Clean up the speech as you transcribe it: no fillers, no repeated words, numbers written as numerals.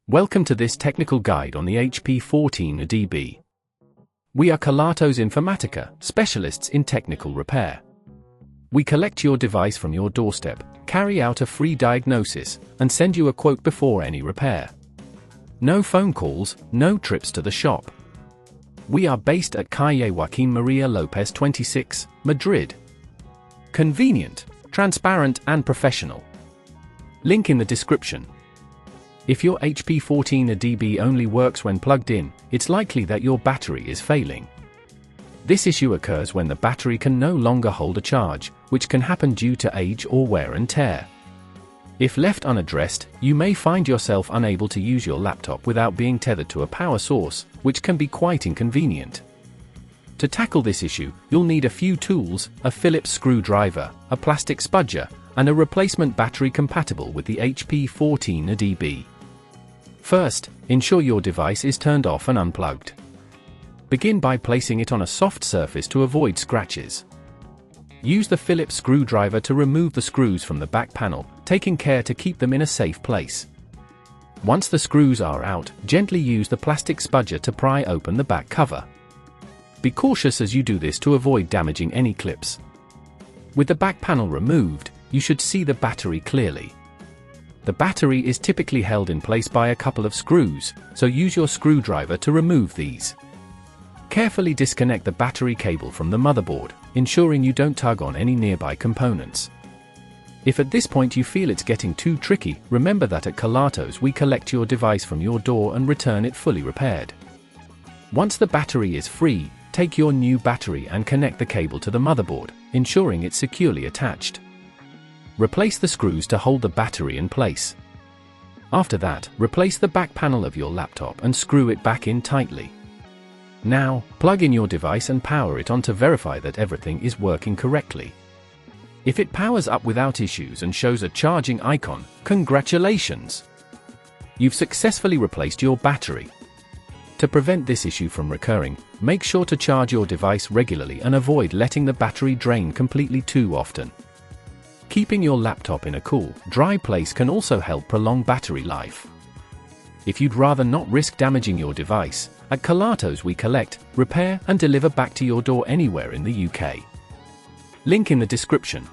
Welcome to this technical guide on the HP14-DB. We are Kelatos Informatica, specialists in technical repair. We collect your device from your doorstep, carry out a free diagnosis, and send you a quote before any repair. No phone calls, no trips to the shop. We are based at Calle Joaquín María López 26, Madrid. Convenient, transparent and professional. Link in the description. If your HP14-DB only works when plugged in, it's likely that your battery is failing. This issue occurs when the battery can no longer hold a charge, which can happen due to age or wear and tear. If left unaddressed, you may find yourself unable to use your laptop without being tethered to a power source, which can be quite inconvenient. To tackle this issue, you'll need a few tools: a Phillips screwdriver, a plastic spudger, and a replacement battery compatible with the HP14-DB. First, ensure your device is turned off and unplugged. Begin by placing it on a soft surface to avoid scratches. Use the Phillips screwdriver to remove the screws from the back panel, taking care to keep them in a safe place. Once the screws are out, gently use the plastic spudger to pry open the back cover. Be cautious as you do this to avoid damaging any clips. With the back panel removed, you should see the battery clearly. The battery is typically held in place by a couple of screws, so use your screwdriver to remove these. Carefully disconnect the battery cable from the motherboard, ensuring you don't tug on any nearby components. If at this point you feel it's getting too tricky, remember that at Kelatos we collect your device from your door and return it fully repaired. Once the battery is free, take your new battery and connect the cable to the motherboard, ensuring it's securely attached. Replace the screws to hold the battery in place. After that, replace the back panel of your laptop and screw it back in tightly. Now, plug in your device and power it on to verify that everything is working correctly. If it powers up without issues and shows a charging icon, congratulations! You've successfully replaced your battery. To prevent this issue from recurring, make sure to charge your device regularly and avoid letting the battery drain completely too often. Keeping your laptop in a cool, dry place can also help prolong battery life. If you'd rather not risk damaging your device, at Kelatos we collect, repair and deliver back to your door anywhere in the UK. Link in the description.